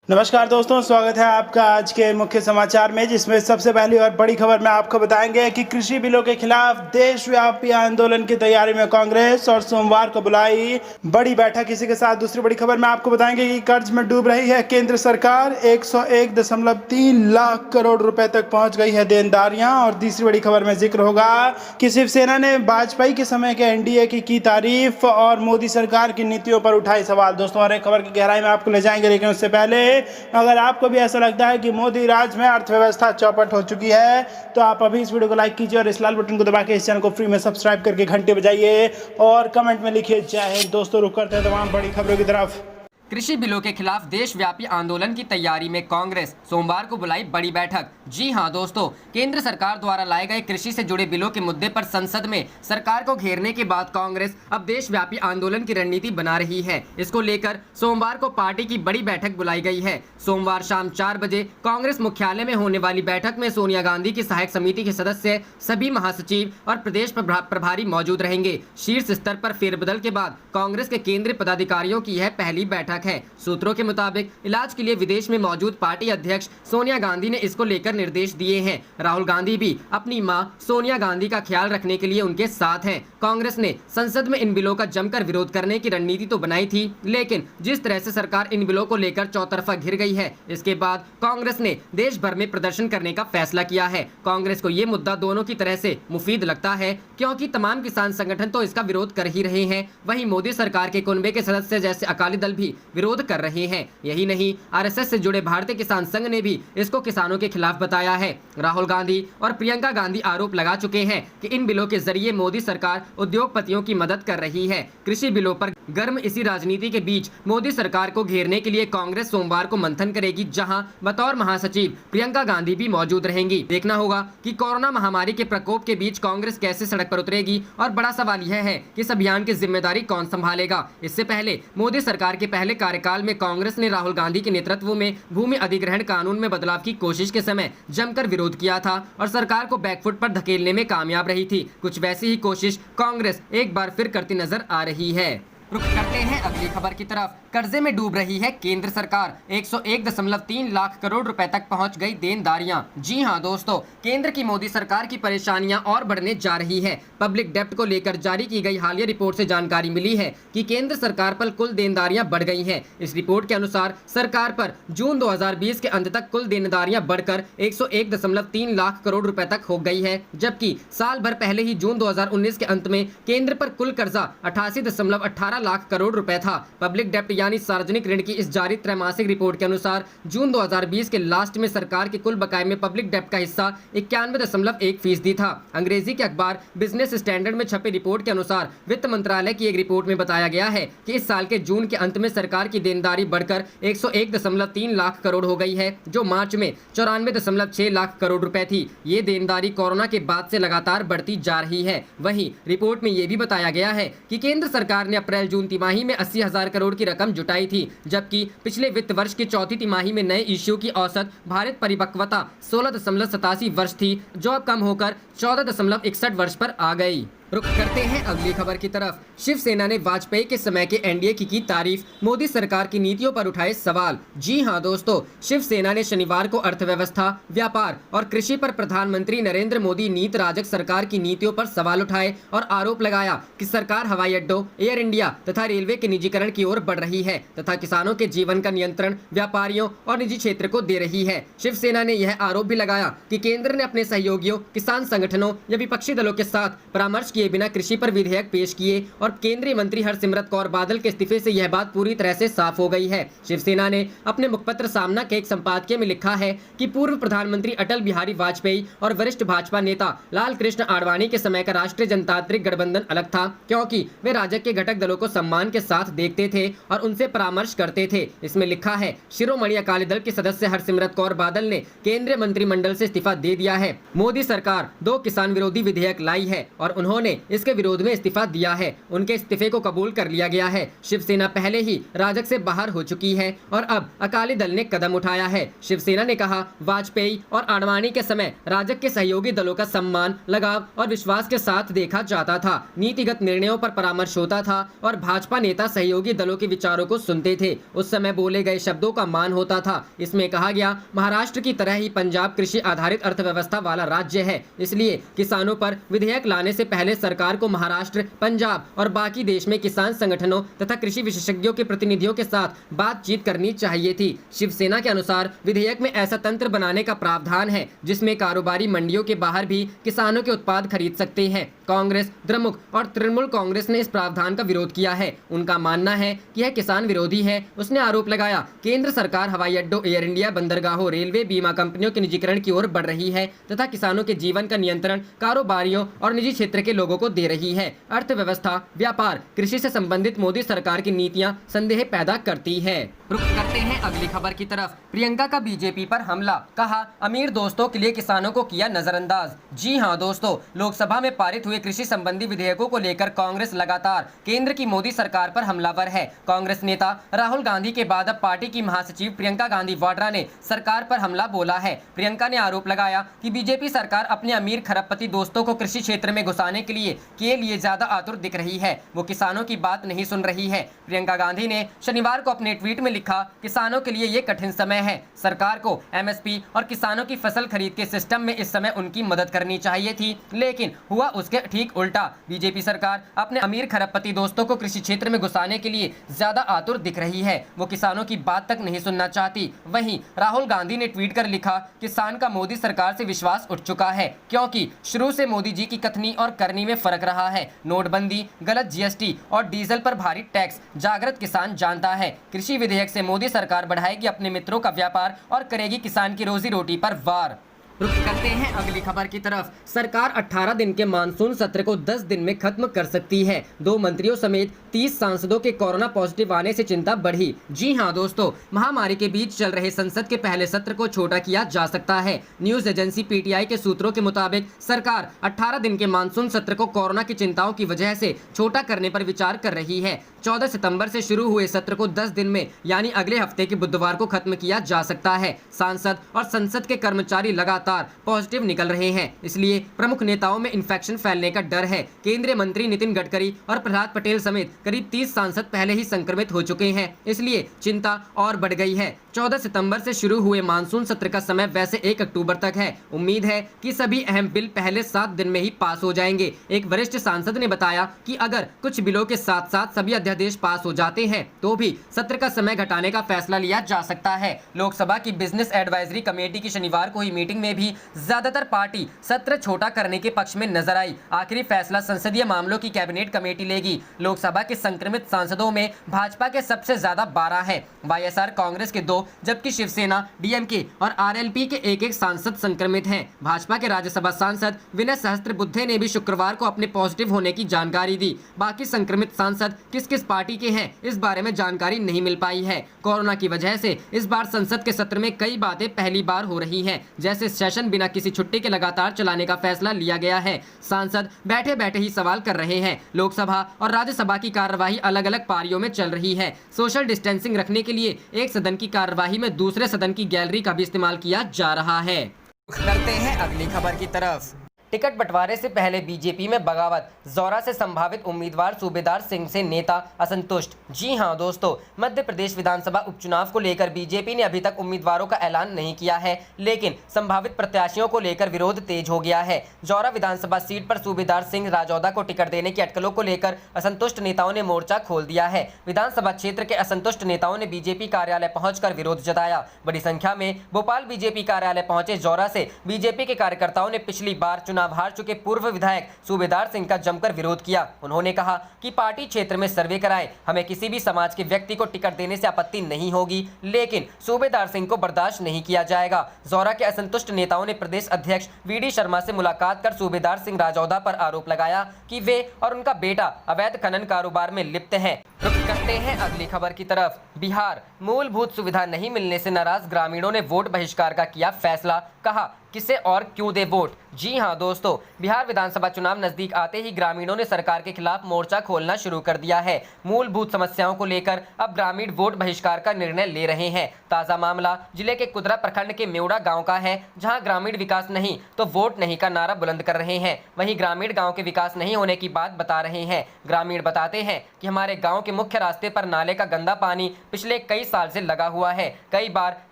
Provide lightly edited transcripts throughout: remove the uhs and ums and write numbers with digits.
नमस्कार दोस्तों, स्वागत है आपका आज के मुख्य समाचार में, जिसमें सबसे पहली और बड़ी खबर में आपको बताएंगे कि कृषि बिलों के खिलाफ देशव्यापी आंदोलन की तैयारी में कांग्रेस और सोमवार को बुलाई बड़ी बैठक। इसी के साथ दूसरी बड़ी खबर में आपको बताएंगे कि कर्ज में डूब रही है केंद्र सरकार, 101.3 लाख करोड़ रुपए तक पहुंच गई है देनदारियां। और तीसरी बड़ी खबर में जिक्र होगा कि शिवसेना ने वाजपेयी के समय के एनडीए की तारीफ और मोदी सरकार की नीतियों पर उठाए सवाल। दोस्तों, हर एक खबर की गहराई में आपको ले जाएंगे, लेकिन उससे पहले अगर आपको भी ऐसा लगता है कि मोदी राज में अर्थव्यवस्था चौपट हो चुकी है, तो आप अभी इस वीडियो को लाइक कीजिए और इस लाल बटन को दबा के इस चैनल को फ्री में सब्सक्राइब करके घंटे बजाइए और कमेंट में लिखिए जय हिंद। दोस्तों, रुक करते हैं तमाम बड़ी खबरों की तरफ। कृषि बिलों के खिलाफ देशव्यापी आंदोलन की तैयारी में कांग्रेस सोमवार को बुलाई बड़ी बैठक। जी हां दोस्तों, केंद्र सरकार द्वारा लाए गए कृषि से जुड़े बिलों के मुद्दे पर संसद में सरकार को घेरने के बाद कांग्रेस अब देशव्यापी आंदोलन की रणनीति बना रही है। इसको लेकर सोमवार को पार्टी की बड़ी बैठक बुलाई गई है। सोमवार शाम 4 बजे कांग्रेस मुख्यालय में होने वाली बैठक में सोनिया गांधी की सहायक समिति के सदस्य, सभी महासचिव और प्रदेश प्रभारी मौजूद रहेंगे। शीर्ष स्तर पर फेरबदल के बाद कांग्रेस के केंद्रीय पदाधिकारियों की यह पहली बैठक है। सूत्रों के मुताबिक इलाज के लिए विदेश में मौजूद पार्टी अध्यक्ष सोनिया गांधी ने इसको लेकर निर्देश दिए हैं। राहुल गांधी भी अपनी मां सोनिया गांधी का ख्याल रखने के लिए उनके साथ हैं। कांग्रेस ने संसद में इन बिलों का जमकर विरोध करने की रणनीति तो बनाई थी, लेकिन जिस तरह से सरकार इन बिलों को लेकर चौतरफा घिर गई है, इसके बाद कांग्रेस ने देश भर में प्रदर्शन करने का फैसला किया है। कांग्रेस को ये मुद्दा दोनों की तरह से मुफीद लगता है, क्योंकि तमाम किसान संगठन तो इसका विरोध कर ही रहे हैं, वहीं मोदी सरकार के कुनबे के सदस्य जैसे अकाली दल भी विरोध कर रहे हैं। यही नहीं, आरएसएस से जुड़े भारतीय किसान संघ ने भी इसको किसानों के खिलाफ बताया है। राहुल गांधी और प्रियंका गांधी आरोप लगा चुके हैं कि इन बिलों के जरिए मोदी सरकार उद्योगपतियों की मदद कर रही है। कृषि बिलों पर गर्म इसी राजनीति के बीच मोदी सरकार को घेरने के लिए कांग्रेस सोमवार को मंथन करेगी, जहां बतौर महासचिव प्रियंका गांधी भी मौजूद रहेंगी। देखना होगा कि कोरोना महामारी के प्रकोप के बीच कांग्रेस कैसे सड़क पर उतरेगी, और बड़ा सवाल यह है कि इस अभियान की जिम्मेदारी कौन संभालेगा। इससे पहले मोदी सरकार के पहले कार्यकाल में कांग्रेस ने राहुल गांधी के नेतृत्व में भूमि अधिग्रहण कानून में बदलाव की कोशिश के समय जमकर विरोध किया था और सरकार को बैकफुट पर धकेलने में कामयाब रही थी। कुछ वैसी ही कोशिश कांग्रेस एक बार फिर करती नजर आ रही है। रुक करते हैं अगली खबर की तरफ। कर्जे में डूब रही है केंद्र सरकार, 101.3 लाख करोड़ रुपए तक पहुंच गई देनदारियां। जी हां दोस्तों, केंद्र की मोदी सरकार की परेशानियां और बढ़ने जा रही है। पब्लिक डेप्ट को लेकर जारी की गई हालिया रिपोर्ट से जानकारी मिली है कि केंद्र सरकार पर कुल देनदारियां बढ़ गई हैं। इस रिपोर्ट के अनुसार सरकार पर जून 2020 के अंत तक कुल देनदारियां बढ़कर 101.3 लाख करोड़ रुपए तक हो गई है, जबकि साल भर पहले ही जून 2019 के अंत में केंद्र पर कुल कर्जा 88.18 लाख करोड़ रुपए था। पब्लिक डेप्ट यानी सार्वजनिक ऋण की इस जारी त्रैमासिक रिपोर्ट के अनुसार जून 2020 के लास्ट में सरकार के कुल बकाये में पब्लिक डेप्ट का हिस्सा 91.1% था। अंग्रेजी के अखबार बिजनेस स्टैंडर्ड में छपी रिपोर्ट के अनुसार वित्त मंत्रालय की एक रिपोर्ट में बताया गया है कि इस साल के जून के अंत में सरकार की देनदारी बढ़कर 101.3 लाख करोड़ हो गई है, जो मार्च में 94.6 लाख करोड़ रुपए थी। ये देनदारी कोरोना के बाद से लगातार बढ़ती जा रही है। वहीं रिपोर्ट में यह भी बताया गया है कि केंद्र सरकार ने अप्रैल जून तिमाही में 80,000 करोड़ की रकम जुटाई थी, जबकि पिछले वित्त वर्ष की चौथी तिमाही में नए इश्यू की औसत भारित परिपक्वता 16.87 वर्ष थी, जो अब कम होकर 14.61 वर्ष पर आ गई। रुक करते हैं अगली खबर की तरफ। शिवसेना ने वाजपेयी के समय के एनडीए की तारीफ, मोदी सरकार की नीतियों पर उठाए सवाल। जी हां दोस्तों, शिवसेना ने शनिवार को अर्थव्यवस्था, व्यापार और कृषि पर प्रधानमंत्री नरेंद्र मोदी नीति राजक सरकार की नीतियों पर सवाल उठाए और आरोप लगाया कि सरकार हवाई अड्डों, एयर इंडिया तथा रेलवे के निजीकरण की ओर बढ़ रही है तथा किसानों के जीवन का नियंत्रण व्यापारियों और निजी क्षेत्र को दे रही है। शिवसेना ने यह आरोप भी लगाया कि केंद्र ने अपने सहयोगियों, किसान संगठनों या विपक्षी दलों के साथ परामर्श किए बिना कृषि पर विधेयक पेश किए और केंद्रीय मंत्री हरसिमरत कौर बादल के इस्तीफे से यह बात पूरी तरह से साफ हो गई है। शिवसेना ने अपने मुखपत्र सामना के एक संपादकीय में लिखा है कि पूर्व प्रधानमंत्री अटल बिहारी वाजपेयी और वरिष्ठ भाजपा नेता लाल कृष्ण आडवाणी के समय का राष्ट्रीय जनतांत्रिक गठबंधन अलग था, क्योंकि वे राजग के घटक दलों को सम्मान के साथ देखते थे और उनसे परामर्श करते थे। इसमें लिखा है, शिरोमणि अकाली दल के सदस्य हरसिमरत कौर बादल ने केंद्रीय मंत्रिमंडल से इस्तीफा दे दिया है। मोदी सरकार 2 किसान विरोधी विधेयक लाई है और उन्होंने उन्होंने इसके विरोध में इस्तीफा दिया है। उनके इस्तीफे को कबूल कर लिया गया है। शिवसेना पहले ही राजग से बाहर हो चुकी है और अब अकाली दल ने कदम उठाया है। शिवसेना ने कहा, वाजपेयी और आडवाणी के समय राजग के सहयोगी दलों का सम्मान, लगाव और विश्वास के साथ देखा जाता था। नीतिगत निर्णयों पर परामर्श होता था और भाजपा नेता सहयोगी दलों के विचारों को सुनते थे। उस समय बोले गए शब्दों का मान होता था। इसमें कहा गया, महाराष्ट्र की तरह ही पंजाब कृषि आधारित अर्थव्यवस्था वाला राज्य है, इसलिए किसानों पर विधेयक लाने से पहले सरकार को महाराष्ट्र, पंजाब और बाकी देश में किसान संगठनों तथा कृषि विशेषज्ञों के प्रतिनिधियों के साथ बातचीत करनी चाहिए थी। शिवसेना के अनुसार विधेयक में ऐसा तंत्र बनाने का प्रावधान है जिसमें कारोबारी मंडियों के बाहर भी किसानों के उत्पाद खरीद सकते हैं। कांग्रेस, द्रमुक और तृणमूल कांग्रेस ने इस प्रावधान का विरोध किया है। उनका मानना है कि यह किसान विरोधी है। उसने आरोप लगाया, केंद्र सरकार हवाई अड्डों, एयर इंडिया, बंदरगाहों, रेलवे, बीमा कंपनियों के निजीकरण की ओर बढ़ रही है तथा किसानों के जीवन का नियंत्रण कारोबारियों और निजी क्षेत्र के लोगों को दे रही है। अर्थव्यवस्था, व्यापार, कृषि से संबंधित मोदी सरकार की नीतियां संदेह पैदा करती है। रुख करते हैं अगली खबर की तरफ। प्रियंका का बीजेपी पर हमला, कहा अमीर दोस्तों के लिए किसानों को किया नजरअंदाज। जी हां दोस्तों, लोकसभा में पारित हुए कृषि संबंधी विधेयकों को लेकर कांग्रेस लगातार केंद्र की मोदी सरकार पर हमलावर है। कांग्रेस नेता राहुल गांधी के बाद अब पार्टी की महासचिव प्रियंका गांधी वाड्रा ने सरकार पर हमला बोला है। प्रियंका ने आरोप लगाया कि बीजेपी सरकार अपने अमीर खरबपति दोस्तों को कृषि क्षेत्र में घुसाने के लिए ज्यादा आतुर दिख रही है। वो किसानों की बात नहीं सुन रही है। प्रियंका गांधी ने शनिवार को अपने ट्वीट में लिखा, किसानों के लिए ये कठिन समय है। सरकार को एमएसपी और किसानों की फसल खरीद के सिस्टम में इस समय उनकी मदद करनी चाहिए थी, लेकिन हुआ उसके ठीक उल्टा। बीजेपी सरकार अपने अमीर खरबपति दोस्तों को कृषि क्षेत्र में घुसाने के लिए ज्यादा आतुर दिख रही है। वो किसानों की बात तक नहीं सुनना चाहती। वहीं राहुल गांधी ने ट्वीट कर लिखा, किसान का मोदी सरकार से विश्वास उठ चुका है क्योंकि शुरू से मोदी जी की कथनी और करनी में फर्क रहा है। नोटबंदी, गलत जीएसटी और डीजल पर भारी टैक्स जागृत किसान जानता है। कृषि विधेयक से मोदी सरकार बढ़ाएगी अपने मित्रों का व्यापार और करेगी किसान की रोजी रोटी पर वार। रुख करते हैं अगली खबर की तरफ। सरकार 18 दिन के मानसून सत्र को 10 दिन में खत्म कर सकती है। 2 मंत्रियों समेत 30 सांसदों के कोरोना पॉजिटिव आने से चिंता बढ़ी। जी हां दोस्तों, महामारी के बीच चल रहे संसद के पहले सत्र को छोटा किया जा सकता है। न्यूज एजेंसी पीटीआई के सूत्रों के मुताबिक सरकार 18 दिन के मानसून सत्र को कोरोना की चिंताओं की वजह से छोटा करने पर विचार कर रही है। 14 सितंबर से शुरू हुए सत्र को 10 दिन में यानी अगले हफ्ते के बुधवार को खत्म किया जा सकता है। सांसद और संसद के कर्मचारी लगातार पॉजिटिव निकल रहे हैं, इसलिए प्रमुख नेताओं में इन्फेक्शन फैलने का डर है। केंद्रीय मंत्री नितिन गडकरी और प्रहलाद पटेल समेत करीब 30 सांसद पहले ही संक्रमित हो चुके हैं, इसलिए चिंता और बढ़ गई है। 14 सितंबर से शुरू हुए मानसून सत्र का समय वैसे 1 अक्टूबर तक है। उम्मीद है कि सभी अहम बिल पहले 7 दिन में ही पास हो जाएंगे। एक वरिष्ठ सांसद ने बताया कि अगर कुछ बिलों के साथ साथ सभी अध्यादेश पास हो जाते हैं तो भी सत्र का समय घटाने का फैसला लिया जा सकता है। लोकसभा की बिजनेस एडवाइजरी कमेटी की शनिवार को हुई मीटिंग में भी ज्यादातर पार्टी सत्र छोटा करने के पक्ष में नजर आई। आखिरी फैसला संसदीय मामलों की कैबिनेट कमेटी लेगी। लोकसभा के संक्रमित सांसदों में भाजपा के सबसे ज्यादा 12 हैं, वाईएसआर कांग्रेस के 2, जबकि शिवसेना, डीएमके और आरएलपी के 1-1 सांसद संक्रमित हैं। भाजपा के राज्यसभा सांसद विनय सहस्त्रबुद्धे ने भी शुक्रवार को अपने पॉजिटिव होने की जानकारी दी। बाकी संक्रमित सांसद किस किस पार्टी के हैं, इस बारे में जानकारी नहीं मिल पाई है। कोरोना की वजह से इस बार संसद के सत्र में कई बातें पहली बार हो रही हैं, जैसे सेशन बिना किसी छुट्टी के लगातार चलाने का फैसला लिया गया है। सांसद बैठे बैठे ही सवाल कर रहे हैं। लोकसभा और राज्यसभा की कार्यवाही अलग अलग पारियों में चल रही है। सोशल डिस्टेंसिंग रखने के लिए एक सदन की कार्यवाही में दूसरे सदन की गैलरी का भी इस्तेमाल किया जा रहा है। करते हैं अगली खबर की तरफ। टिकट बंटवारे से पहले बीजेपी में बगावत, जौरा से संभावित उम्मीदवार सूबेदार सिंह से नेता असंतुष्ट। जी हां दोस्तों, मध्य प्रदेश विधानसभा उपचुनाव को लेकर बीजेपी ने अभी तक उम्मीदवारों का ऐलान नहीं किया है, लेकिन संभावित प्रत्याशियों को लेकर विरोध तेज हो गया है। जौरा विधानसभा सीट पर सूबेदार सिंह राजौदा को टिकट देने की अटकलों को लेकर असंतुष्ट नेताओं ने मोर्चा खोल दिया है। विधानसभा क्षेत्र के असंतुष्ट नेताओं ने बीजेपी कार्यालय पहुंचकर विरोध जताया। बड़ी संख्या में भोपाल बीजेपी कार्यालय पहुंचे जौरा से बीजेपी के कार्यकर्ताओं ने पिछली बार चुनाव हार चुके पूर्व विधायक सूबेदार सिंह का जमकर विरोध किया। उन्होंने कहा कि पार्टी क्षेत्र में सर्वे कराए, हमें किसी भी समाज के व्यक्ति को टिकट देने से आपत्ति नहीं होगी, लेकिन सूबेदार सिंह को बर्दाश्त नहीं किया जाएगा। जौरा के असंतुष्ट नेताओं ने प्रदेश अध्यक्ष वीडी शर्मा से मुलाकात कर सूबेदार सिंह राजौदा पर आरोप लगाया कि वे और उनका बेटा अवैध खनन कारोबार में लिप्त हैं। रुख करते हैं अगली खबर की तरफ। बिहार, मूलभूत सुविधा नहीं मिलने से नाराज ग्रामीणों ने वोट बहिष्कार का किया फैसला। कहा किसे और क्यों दे वोट। जी हां दोस्तों, बिहार विधानसभा चुनाव नजदीक आते ही ग्रामीणों ने सरकार के खिलाफ मोर्चा खोलना शुरू कर दिया है। मूलभूत समस्याओं को लेकर अब ग्रामीण वोट बहिष्कार का निर्णय ले रहे हैं। ताजा मामला जिले के कुदरा प्रखंड के मेवड़ा गांव का है, जहां ग्रामीण विकास नहीं तो वोट नहीं का नारा बुलंद कर रहे हैं। वहीं ग्रामीण गांव के विकास नहीं होने की बात बता रहे हैं। ग्रामीण बताते हैं कि हमारे गांव के मुख्य रास्ते पर नाले का गंदा पानी पिछले कई साल से लगा हुआ है। कई बार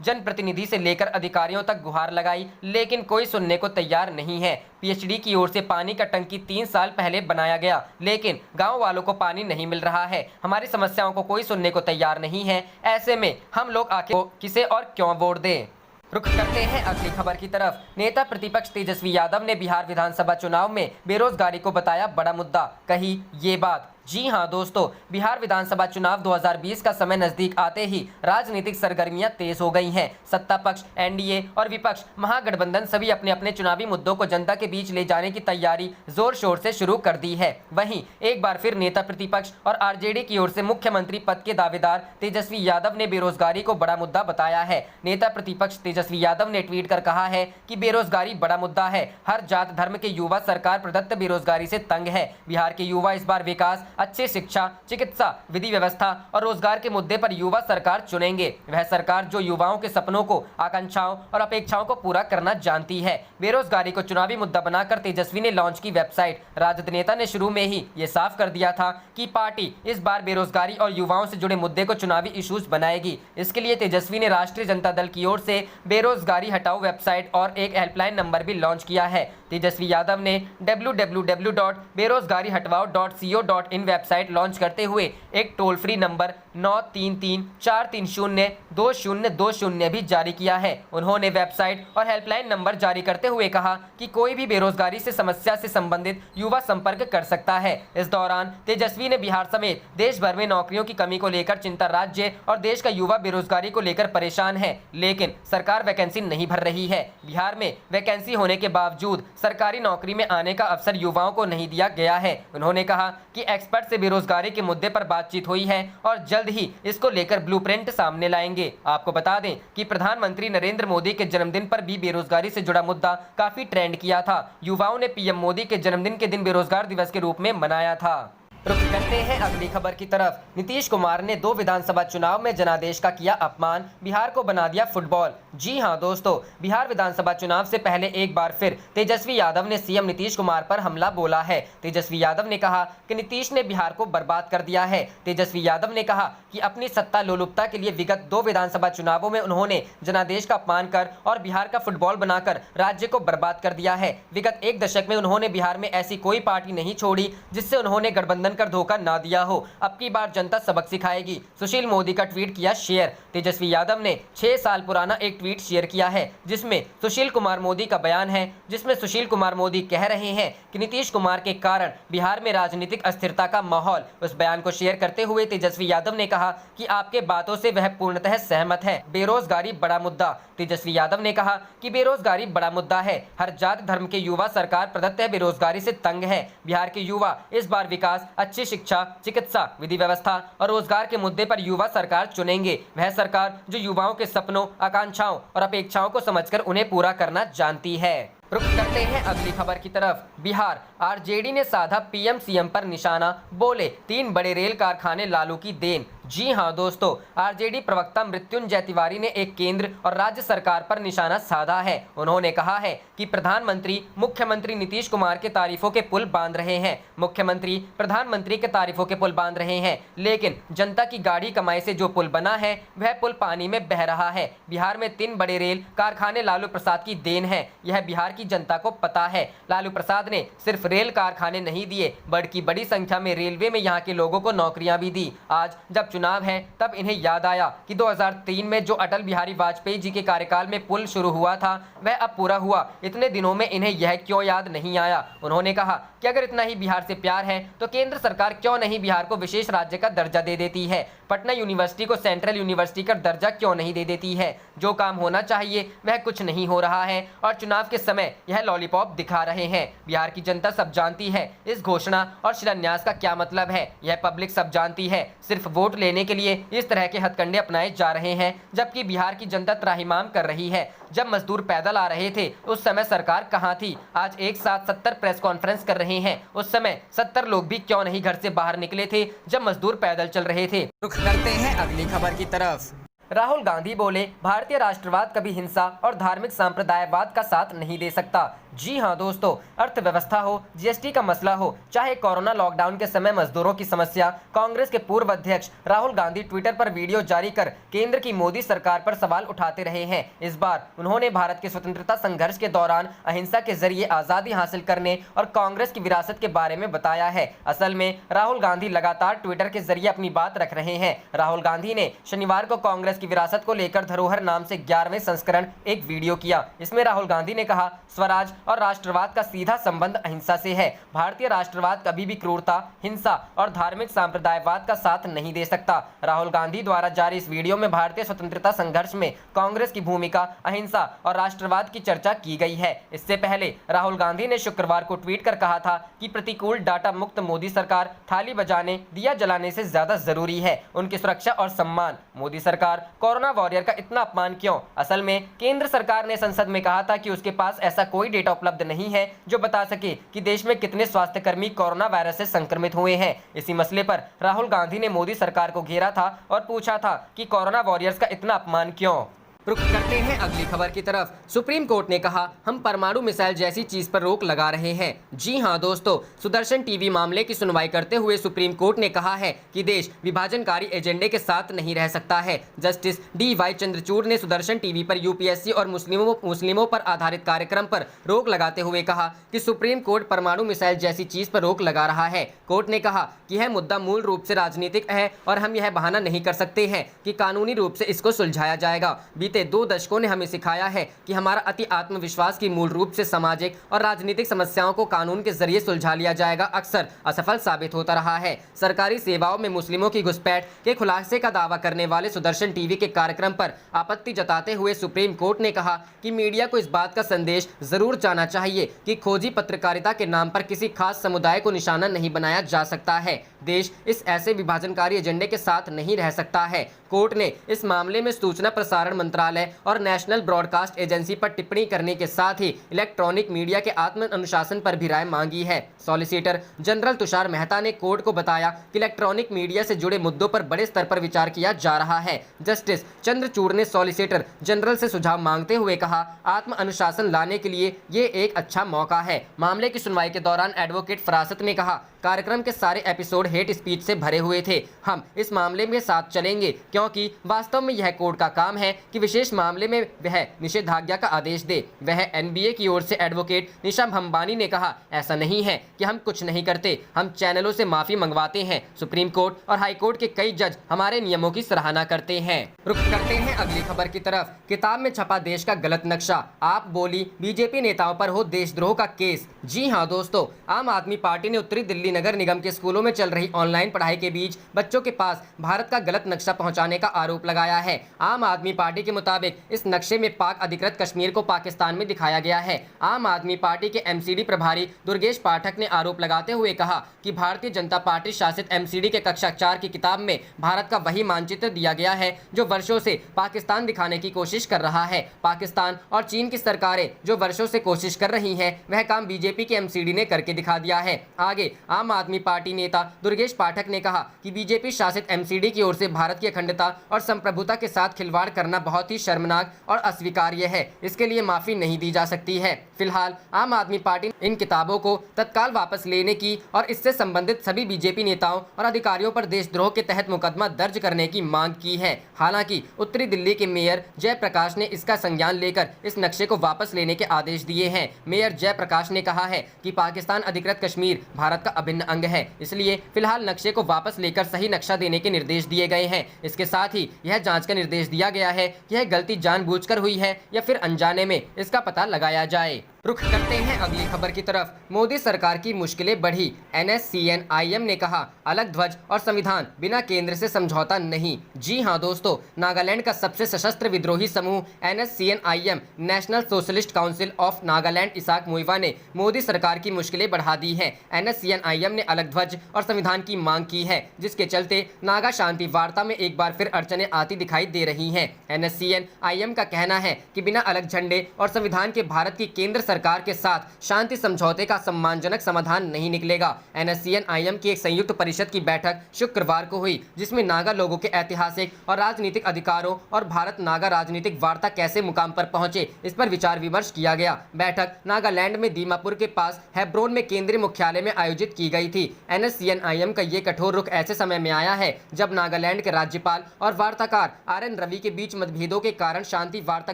जनप्रतिनिधि से लेकर अधिकारियों तक गुहार लगाई, लेकिन कोई सुनने को तैयार नहीं है। पीएचडी की ओर से पानी का टंकी 3 साल पहले बनाया गया, लेकिन गांव वालों को पानी नहीं मिल रहा है। हमारी समस्याओं को कोई सुनने को तैयार नहीं है। ऐसे में हम लोग आखिर किसे और क्यों वोट दें। रुख करते हैं अगली खबर की तरफ। नेता प्रतिपक्ष तेजस्वी यादव ने बिहार विधानसभा चुनाव में बेरोजगारी को बताया बड़ा मुद्दा, कही ये बात। जी हां दोस्तों, बिहार विधानसभा चुनाव 2020 का समय नजदीक आते ही राजनीतिक सरगर्मियां तेज हो गई हैं। सत्ता पक्ष, एनडीए और विपक्ष महागठबंधन सभी अपने अपने चुनावी मुद्दों को जनता के बीच ले जाने की तैयारी जोर शोर से शुरू कर दी है। वहीं एक बार फिर नेता प्रतिपक्ष और आरजेडी की ओर से मुख्यमंत्री पद के दावेदार तेजस्वी यादव ने बेरोजगारी को बड़ा मुद्दा बताया है। नेता प्रतिपक्ष तेजस्वी यादव ने ट्वीट कर कहा है कि बेरोजगारी बड़ा मुद्दा है। हर जात धर्म के युवा सरकार प्रदत्त बेरोजगारी से तंग है। बिहार के युवा इस बार विकास, अच्छी शिक्षा, चिकित्सा, विधि व्यवस्था और रोजगार के मुद्दे पर युवा सरकार चुनेंगे। वह सरकार जो युवाओं के सपनों को, आकांक्षाओं और अपेक्षाओं को पूरा करना जानती है। बेरोजगारी को चुनावी मुद्दा बनाकर तेजस्वी ने लॉन्च की वेबसाइट। राजद नेता ने शुरू में ही ये साफ कर दिया था कि पार्टी इस बार बेरोजगारी और युवाओं से जुड़े मुद्दे को चुनावी इश्यूज बनाएगी। इसके लिए तेजस्वी ने राष्ट्रीय जनता दल की ओर से बेरोजगारी हटाओ वेबसाइट और एक हेल्पलाइन नंबर भी लॉन्च किया है। तेजस्वी यादव ने www.berozgarihataao.co.in वेबसाइट लॉन्च करते हुए एक टोल फ्री नंबर 9334302020 भी जारी किया है। उन्होंने वेबसाइट और हेल्पलाइन नंबर जारी करते हुए कहा कि कोई भी बेरोजगारी से समस्या से संबंधित युवा संपर्क कर सकता है। इस दौरान तेजस्वी ने बिहार समेत देश भर में नौकरियों की कमी को लेकर चिंता, राज्य और देश का युवा बेरोजगारी को लेकर परेशान है, लेकिन सरकार वैकेंसी नहीं भर रही है। बिहार में वैकेंसी होने के बावजूद सरकारी नौकरी में आने का अवसर युवाओं को नहीं दिया गया है। उन्होंने कहा कि एक्सपर्ट से बेरोजगारी के मुद्दे पर बातचीत हुई है और जल्द ही इसको लेकर ब्लूप्रिंट सामने लाएंगे। आपको बता दें कि प्रधानमंत्री नरेंद्र मोदी के जन्मदिन पर भी बेरोजगारी से जुड़ा मुद्दा काफी ट्रेंड किया था। युवाओं ने पीएम मोदी के जन्मदिन के दिन बेरोजगार दिवस के रूप में मनाया था। रुख करते हैं अगली खबर की तरफ। नीतीश कुमार ने 2 विधानसभा चुनाव में जनादेश का किया अपमान, बिहार को बना दिया फुटबॉल। जी हां दोस्तों, बिहार विधानसभा चुनाव से पहले एक बार फिर तेजस्वी यादव ने सीएम नीतीश कुमार पर हमला बोला है। तेजस्वी यादव ने कहा कि नीतीश ने बिहार को बर्बाद कर दिया है। तेजस्वी यादव ने कहा कि अपनी सत्ता लोलुपता के लिए विगत 2 विधानसभा चुनावों में उन्होंने जनादेश का अपमान कर और बिहार का फुटबॉल बनाकर राज्य को बर्बाद कर दिया है। विगत 1 दशक में उन्होंने बिहार में ऐसी कोई पार्टी नहीं छोड़ी जिससे उन्होंने गठबंधन कर धोखा ना दिया हो। अब की बार जनता सबक सिखाएगी। सुशील मोदी का ट्वीट किया शेयर। तेजस्वी यादव ने 6 साल पुराना एक ट्वीट शेयर किया है, जिसमें सुशील कुमार मोदी का बयान है, जिसमें सुशील कुमार मोदी कह रहे हैं कि नीतीश कुमार के कारण बिहार में राजनीतिक अस्थिरता का माहौल। उस बयान को शेयर करते हुए तेजस्वी यादव ने कहा कि आपके बातों से वह पूर्णतः सहमत है। बेरोजगारी बड़ा मुद्दा। तेजस्वी यादव ने कहा कि बेरोजगारी बड़ा मुद्दा है। हर जात धर्म के युवा सरकार प्रदत्त बेरोजगारी से तंग है। बिहार के युवा इस बार विकास, अच्छी शिक्षा, चिकित्सा, विधि व्यवस्था और रोजगार के मुद्दे पर युवा सरकार चुनेंगे। वह सरकार जो युवाओं के सपनों, आकांक्षाओं और अपेक्षाओं को समझकर उन्हें पूरा करना जानती है। रुख करते हैं अगली खबर की तरफ। बिहार आरजेडी ने साधा पीएम सीएम पर निशाना, बोले 3 बड़े रेल कारखाने लालू की देन। जी हां दोस्तों, आरजेडी प्रवक्ता मृत्युंजय तिवारी ने एक केंद्र और राज्य सरकार पर निशाना साधा है। उन्होंने कहा है कि प्रधानमंत्री मुख्यमंत्री नीतीश कुमार के तारीफों के पुल बांध रहे हैं। मुख्यमंत्री प्रधानमंत्री के तारीफों के पुल बांध रहे हैं, लेकिन जनता की गाढ़ी कमाई से जो पुल बना है वह पुल पानी में बह रहा है। बिहार में 3 बड़े रेल कारखाने लालू प्रसाद की देन है। यह बिहार की जनता को पता है। लालू प्रसाद ने सिर्फ रेल कारखाने नहीं दिए, बल्कि बड़ी संख्या में रेलवे में यहाँ के लोगों को नौकरियां भी दी। आज जब चुनाव है तब इन्हें याद आया कि 2003 में जो अटल बिहारी वाजपेयी जी के कार्यकाल में पुल शुरू हुआ था वह अब पूरा हुआ। इतने दिनों में इन्हें यह क्यों याद नहीं आया। उन्होंने कहा कि अगर इतना ही बिहार से प्यार है तो केंद्र सरकार क्यों नहीं बिहार को विशेष राज्य का दर्जा दे देती है। पटना यूनिवर्सिटी को सेंट्रल यूनिवर्सिटी का दर्जा क्यों नहीं दे देती है। जो काम होना चाहिए वह कुछ नहीं हो रहा है और चुनाव के समय यह लॉलीपॉप दिखा रहे हैं। बिहार की जनता सब जानती है इस घोषणा और शिलान्यास का क्या मतलब है। यह पब्लिक सब जानती है। सिर्फ वोट लेने के लिए इस तरह के हथकंडे अपनाए जा रहे हैं, जबकि बिहार की जनता त्राहिमाम कर रही है। जब मजदूर पैदल आ रहे थे उस समय सरकार कहाँ थी? आज एक साथ 70 प्रेस कॉन्फ्रेंस कर रहे हैं, उस समय 70 लोग भी क्यों नहीं घर से बाहर निकले थे जब मजदूर पैदल चल रहे थे। रुख करते हैं अगली खबर की तरफ। राहुल गांधी बोले, भारतीय राष्ट्रवाद कभी हिंसा और धार्मिक सांप्रदायवाद का साथ नहीं दे सकता। जी हां दोस्तों, अर्थव्यवस्था हो, जीएसटी का मसला हो, चाहे कोरोना लॉकडाउन के समय मजदूरों की समस्या, कांग्रेस के पूर्व अध्यक्ष राहुल गांधी ट्विटर पर वीडियो जारी कर केंद्र की मोदी सरकार पर सवाल उठाते रहे हैं। इस बार उन्होंने भारत के स्वतंत्रता संघर्ष के दौरान अहिंसा के जरिए आजादी हासिल करने और कांग्रेस की विरासत के बारे में बताया है। असल में राहुल गांधी लगातार ट्विटर के जरिए अपनी बात रख रहे हैं। राहुल गांधी ने शनिवार को कांग्रेस की विरासत को लेकर धरोहर नाम से 11वें संस्करण एक वीडियो किया। इसमें राहुल गांधी ने कहा, स्वराज और राष्ट्रवाद का सीधा संबंध अहिंसा से है। भारतीय राष्ट्रवाद कभी भी क्रूरता, हिंसा और धार्मिक सांप्रदायवाद का साथ नहीं दे सकता। राहुल गांधी द्वारा जारी इस वीडियो में भारतीय स्वतंत्रता संघर्ष में कांग्रेस की भूमिका, अहिंसा और राष्ट्रवाद की चर्चा की गई है। इससे पहले राहुल गांधी ने शुक्रवार को ट्वीट कर कहा था कि प्रतिकूल डाटा मुक्त मोदी सरकार थाली बजाने, दिया जलाने से ज्यादा जरूरी है उनकी सुरक्षा और सम्मान। मोदी सरकार कोरोना वॉरियर का इतना अपमान क्यों? असल में केंद्र सरकार ने संसद में कहा था कि उसके पास ऐसा कोई डेटा उपलब्ध नहीं है जो बता सके कि देश में कितने स्वास्थ्यकर्मी कोरोना वायरस से संक्रमित हुए हैं। इसी मसले पर राहुल गांधी ने मोदी सरकार को घेरा था और पूछा था कि कोरोना वॉरियर्स का इतना अपमान क्यों। रुख करते हैं अगली खबर की तरफ। सुप्रीम कोर्ट ने कहा, हम परमाणु मिसाइल जैसी चीज पर रोक लगा रहे हैं। जी हां दोस्तों, सुदर्शन टीवी मामले की सुनवाई करते हुए सुप्रीम कोर्ट ने कहा है कि देश विभाजनकारी एजेंडे के साथ नहीं रह सकता है। जस्टिस DY चंद्रचूड़ ने सुदर्शन टीवी पर यूपीएससी और मुस्लिमों पर आधारित कार्यक्रम पर रोक लगाते हुए कहा कि सुप्रीम कोर्ट परमाणु मिसाइल जैसी चीज पर रोक लगा रहा है। कोर्ट ने कहा कि यह मुद्दा मूल रूप से राजनीतिक है और हम यह बहाना नहीं कर सकते हैं कि कानूनी रूप से इसको सुलझाया जाएगा। 2 दशकों ने हमें सिखाया है कि हमारा अति आत्मविश्वास की मूल रूप से सामाजिक और राजनीतिक समस्याओं को कानून के जरिए सुलझा लिया जाएगा अक्सर असफल साबित होता रहा है। सरकारी सेवाओं में मुस्लिमों की घुसपैठ के खुलासे का दावा करने वाले सुदर्शन टीवी के कार्यक्रम पर आपत्ति जताते हुए सुप्रीम कोर्ट ने कहा कि मीडिया को इस बात का संदेश जरूर जाना चाहिए कि खोजी पत्रकारिता के नाम पर किसी खास समुदाय को निशाना नहीं बनाया जा सकता है। देश इस ऐसे विभाजनकारी एजेंडे के साथ नहीं रह सकता है। कोर्ट ने इस मामले में सूचना प्रसारण मंत्रालय और नेशनल ब्रॉडकास्ट एजेंसी पर टिप्पणी करने के साथ ही इलेक्ट्रॉनिक मीडिया के आत्म अनुशासन पर भी राय मांगी है। सॉलिसिटर जनरल तुषार मेहता ने कोर्ट को बताया कि इलेक्ट्रॉनिक मीडिया से जुड़े मुद्दों पर बड़े स्तर पर विचार किया जा रहा है। जस्टिस चंद्रचूड़ ने सॉलिसिटर जनरल से सुझाव मांगते हुए कहा, आत्म अनुशासन लाने के लिए ये एक अच्छा मौका है। मामले की सुनवाई के दौरान एडवोकेट फरासत ने कहा, कार्यक्रम के सारे एपिसोड हेट स्पीच से भरे हुए थे। हम इस मामले में साथ चलेंगे क्योंकि वास्तव में यह कोर्ट का काम है कि विशेष मामले में वह निषेधाज्ञा का आदेश दे। वह एनबीए की ओर से एडवोकेट निशा भंबानी ने कहा, ऐसा नहीं है कि हम कुछ नहीं करते, हम चैनलों से माफी मंगवाते हैं। सुप्रीम कोर्ट और हाई कोर्ट के कई जज हमारे नियमों की सराहना करते हैं। रुख करते हैं अगली खबर की तरफ। किताब में छपा देश का गलत नक्शा, आप बोली बीजेपी नेताओं पर हो देशद्रोह का केस। जी हां दोस्तों, आम आदमी पार्टी ने उत्तरी दिल्ली नगर निगम के स्कूलों में चल रही ऑनलाइन पढ़ाई के बीच बच्चों के पास भारत का गलत नक्शा पहुंचाने का आरोप लगाया है। आम आदमी पार्टी के मुताबिक इस नक्शे में पाक अधिकृत कश्मीर को पाकिस्तान में दिखाया गया है। आम आदमी पार्टी के एमसीडी प्रभारी दुर्गेश पाठक ने आरोप लगाते हुए कहा कि भारतीय जनता पार्टी शासित एमसीडी के कक्षा 4 की किताब में भारत का वही मानचित्र दिया गया है जो वर्षों से पाकिस्तान दिखाने की कोशिश कर रहा है। पाकिस्तान और चीन की सरकारें जो वर्षों से कोशिश कर रही हैं, वह काम बीजेपी के एमसीडी ने करके दिखा दिया है। आगे आम आदमी पार्टी नेता दुर्गेश पाठक ने कहा कि बीजेपी शासित एमसीडी की ओर से भारत की अखंडता और संप्रभुता के साथ खिलवाड़ करना बहुत ही शर्मनाक और अस्वीकार्य है। इसके लिए माफी नहीं दी जा सकती है। फिलहाल आम आदमी पार्टी ने इन किताबों को तत्काल वापस लेने की और इससे संबंधित सभी बीजेपी नेताओं और अधिकारियों पर देशद्रोह के तहत मुकदमा दर्ज करने की मांग की है। हालांकि उत्तरी दिल्ली के मेयर जयप्रकाश ने इसका संज्ञान लेकर इस नक्शे को वापस लेने के आदेश दिए हैं। मेयर जयप्रकाश ने कहा है कि पाकिस्तान अधिकृत कश्मीर भारत का अभिन्न अंग है, इसलिए फिलहाल नक्शे को वापस लेकर सही नक्शा देने के निर्देश दिए गए हैं। इसके साथ ही यह जांच का निर्देश दिया गया है कि यह गलती जानबूझकर हुई है या फिर अनजाने में, इसका पता लगाया जाए। रुख करते हैं अगली खबर की तरफ। मोदी सरकार की मुश्किलें बढ़ी, NSCN-IM ने कहा अलग ध्वज और संविधान, बिना केंद्र से समझौता नहीं। जी हां दोस्तों, नागालैंड का सबसे सशस्त्र विद्रोही समूह NSCN-IM National Socialist Council of Nagaland Isak Muivah ने मोदी सरकार की मुश्किलें बढ़ा दी हैं। NSCN-IM ने अलग ध्वज और संविधान की मांग की है, जिसके चलते नागा शांति वार्ता में एक बार फिर अड़चनें आती दिखाई दे रही हैं। NSCN-IM का कहना है कि बिना अलग झंडे और संविधान के भारत की केंद्र सरकार के साथ शांति समझौते का सम्मानजनक समाधान नहीं निकलेगा। NSCN-IM की एक संयुक्त परिषद की बैठक शुक्रवार को हुई, जिसमें नागा लोगों के ऐतिहासिक और राजनीतिक अधिकारों और भारत नागा राजनीतिक वार्ता कैसे मुकाम पर पहुंचे, इस पर विचार विमर्श किया गया। बैठक नागालैंड में दीमापुर के पास हेब्रोन में केंद्रीय मुख्यालय में आयोजित की गई थी। NSCN-IM का ये कठोर रुख ऐसे समय में आया है जब नागालैंड के राज्यपाल और वार्ताकार RN रवि के बीच मतभेदों के कारण शांति वार्ता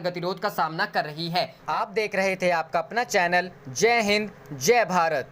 गतिरोध का सामना कर रही है। आप देख रहे थे आपका अपना चैनल जय हिंद जय भारत।